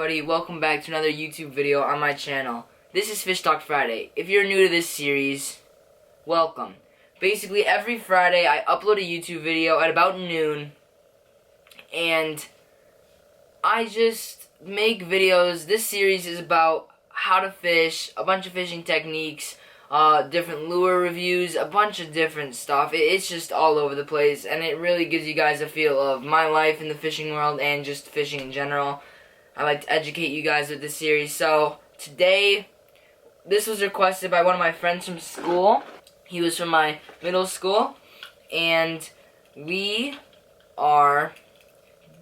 everybody, welcome back to another YouTube video on my channel. This is Fish Talk Friday. If you're new to this series, welcome. Basically every Friday I upload a YouTube video at about noon, and I just make videos. This series is about how to fish, a bunch of fishing techniques, different lure reviews, a bunch of different stuff. It's just all over the place, and it really gives you guys a feel of my life in the fishing world and just fishing in general. I like to educate you guys with this series. So today, this was requested by one of my friends from school. He was from my middle school, and we are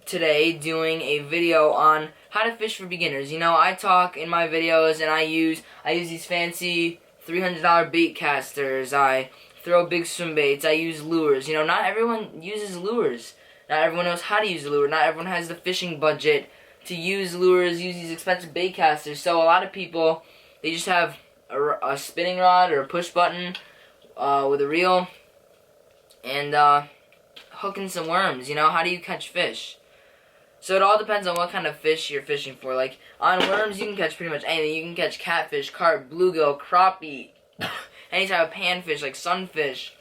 today doing a video on how to fish for beginners. You know, I talk in my videos and I use these fancy $300 bait casters. I throw big swim baits. I use lures. You know, not everyone uses lures. Not everyone knows how to use a lure. Not everyone has the fishing budget to use lures, use these expensive bait casters. So a lot of people, they just have a spinning rod or a push button with a reel and hooking some worms. You know, how do you catch fish? So it all depends on what kind of fish you're fishing for. Like, on worms, you can catch pretty much anything. You can catch catfish, carp, bluegill, crappie, any type of panfish like sunfish,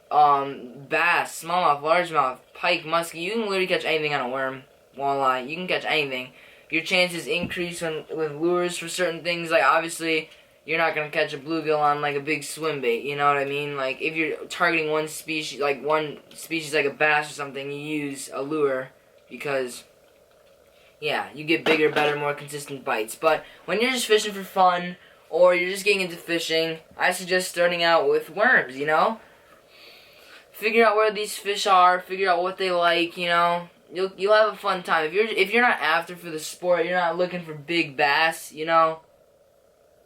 bass, smallmouth, largemouth, pike, muskie. You can literally catch anything on a worm, walleye. You can catch anything. Your chances increase with lures for certain things. Like, obviously, you're not going to catch a bluegill on, like, a big swim bait. You know what I mean? Like, if you're targeting one species like a bass or something, you use a lure. Because, yeah, you get bigger, better, more consistent bites. But when you're just fishing for fun, or you're just getting into fishing, I suggest starting out with worms, you know? Figure out where these fish are, figure out what they like, you know? You'll have a fun time. If you're not after for the sport, you're not looking for big bass, you know?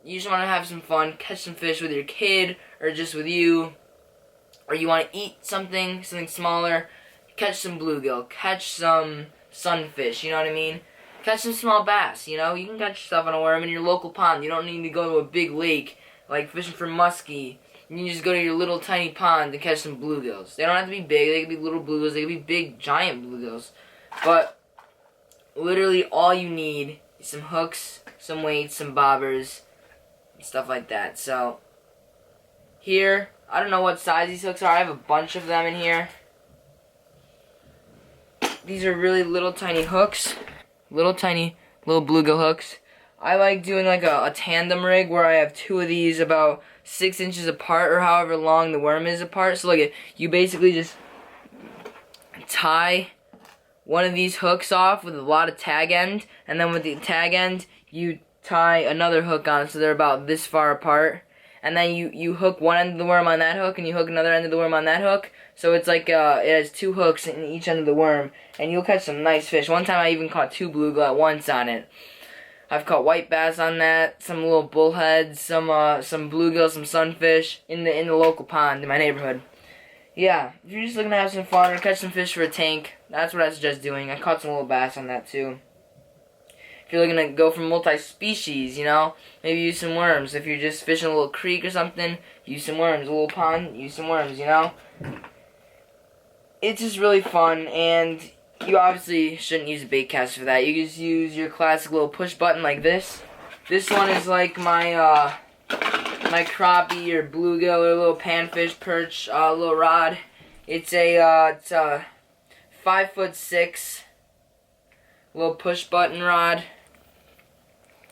You just want to have some fun, catch some fish with your kid, or just with you. Or you want to eat something smaller. Catch some bluegill, catch some sunfish, you know what I mean? Catch some small bass, you know? You can catch stuff on a worm in your local pond. You don't need to go to a big lake, like fishing for muskie. You can just go to your little tiny pond to catch some bluegills. They don't have to be big, they can be little bluegills, they can be big, giant bluegills. But, literally all you need is some hooks, some weights, some bobbers, and stuff like that. So, here, I don't know what size these hooks are. I have a bunch of them in here. These are really little tiny hooks, little bluegill hooks. I like doing like a tandem rig where I have two of these about 6 inches apart, or however long the worm is apart. So like you basically just tie one of these hooks off with a lot of tag end, and then with the tag end you tie another hook on, so they're about this far apart. And then you hook one end of the worm on that hook, and you hook another end of the worm on that hook. So it's like, it has two hooks in each end of the worm, and you'll catch some nice fish. One time I even caught 2 bluegill at once on it. I've caught white bass on that, some little bullheads, some bluegill, some sunfish in the local pond in my neighborhood. Yeah, if you're just looking to have some fun or catch some fish for a tank, that's what I suggest doing. I caught some little bass on that too. If you're looking to go for multi-species, you know, maybe use some worms. If you're just fishing a little creek or something, use some worms. A little pond, use some worms, you know. It's just really fun, and you obviously shouldn't use a bait caster for that. You just use your classic little push button like this. This one is like my my crappie or bluegill or little panfish perch little rod. It's a 5'6" little push button rod.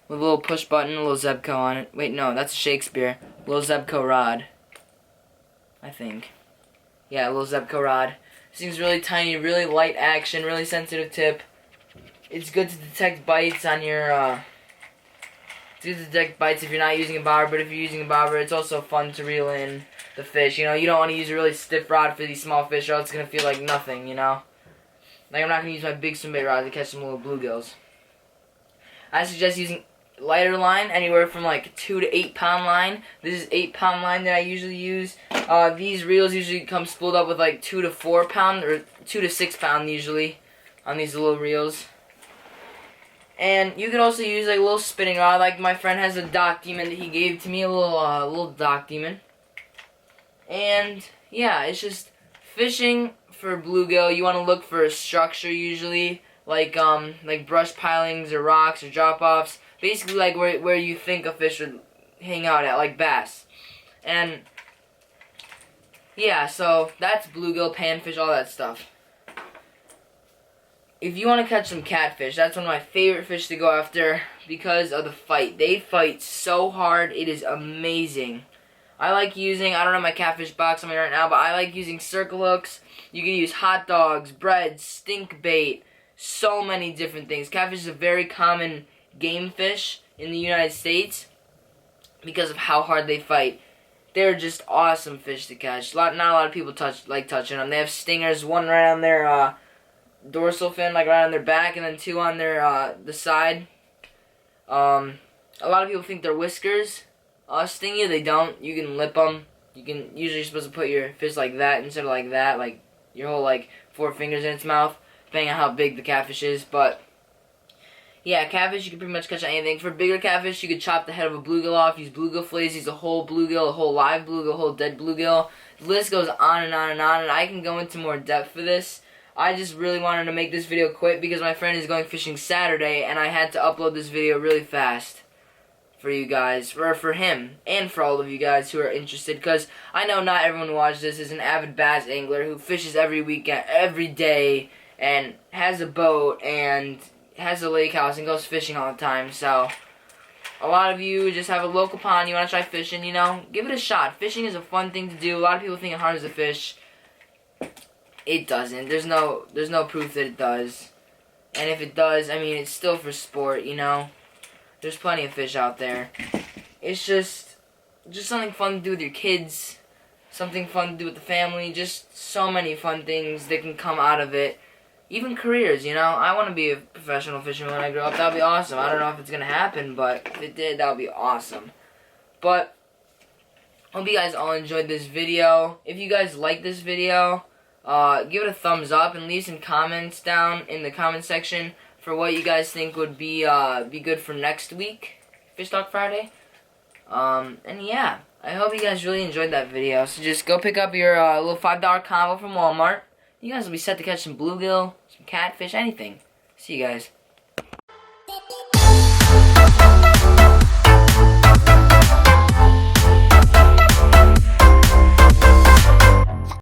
With a little push button, a little Zebco on it. Wait, no, that's Shakespeare. A little Zebco rod. I think. Yeah, a little Zebco rod. This thing's really tiny, really light action, really sensitive tip. It's good to detect bites on your, to detect bites if you're not using a bobber, but if you're using a bobber, it's also fun to reel in the fish. You know, you don't want to use a really stiff rod for these small fish, or else it's going to feel like nothing, you know? Like, I'm not going to use my big swim bait rod to catch some little bluegills. I suggest using lighter line, anywhere from like 2 to 8 pound line. This is 8 pound line that I usually use. These reels usually come spooled up with like 2 to 4 pound, or 2 to 6 pound usually, on these little reels. And you can also use like a little spinning rod. Like my friend has a dock demon that he gave to me, a little dock demon. And yeah, it's just fishing for bluegill. You want to look for a structure usually, like brush pilings or rocks or drop-offs. Basically, like where you think a fish would hang out at, like bass. And yeah, so that's bluegill, panfish, all that stuff. If you want to catch some catfish, that's one of my favorite fish to go after because of the fight. They fight so hard, it is amazing. I like using, I don't have my catfish box on me right now, but I like using circle hooks. You can use hot dogs, bread, stink bait, so many different things. Catfish is a very common game fish in the United States because of how hard they fight. They're just awesome fish to catch. Not a lot of people like touching them. They have stingers, one right on their dorsal fin, like right on their back, and then two on their the side. A lot of people think their whiskers sting you. They don't. You can lip them. Usually you're supposed to put your fist like that instead of like that, like your whole like 4 fingers in its mouth, depending on how big the catfish is. But yeah, catfish you can pretty much catch anything. For bigger catfish, you could chop the head of a bluegill off, use bluegill fillets, use a whole bluegill, a whole live bluegill, a whole dead bluegill. The list goes on and on and on, and I can go into more depth for this. I just really wanted to make this video quick because my friend is going fishing Saturday, and I had to upload this video really fast for you guys, or for him, and for all of you guys who are interested, because I know not everyone who watches this is an avid bass angler who fishes every weekend, every day, and has a boat, and has a lake house, and goes fishing all the time. So a lot of you just have a local pond, you want to try fishing, you know, give it a shot. Fishing is a fun thing to do. A lot of people think it harms to fish. It doesn't. There's no proof that it does. And if it does, I mean, it's still for sport, you know. There's plenty of fish out there. It's just something fun to do with your kids, something fun to do with the family, just so many fun things that can come out of it. Even careers, you know. I want to be a professional fisherman when I grow up. That would be awesome. I don't know if it's going to happen, but if it did, that would be awesome. But hope you guys all enjoyed this video. If you guys like this video, give it a thumbs up and leave some comments down in the comment section for what you guys think would be good for next week, Fish Talk Friday. And yeah, I hope you guys really enjoyed that video. So just go pick up your little $5 combo from Walmart. You guys will be set to catch some bluegill, some catfish, anything. See you guys.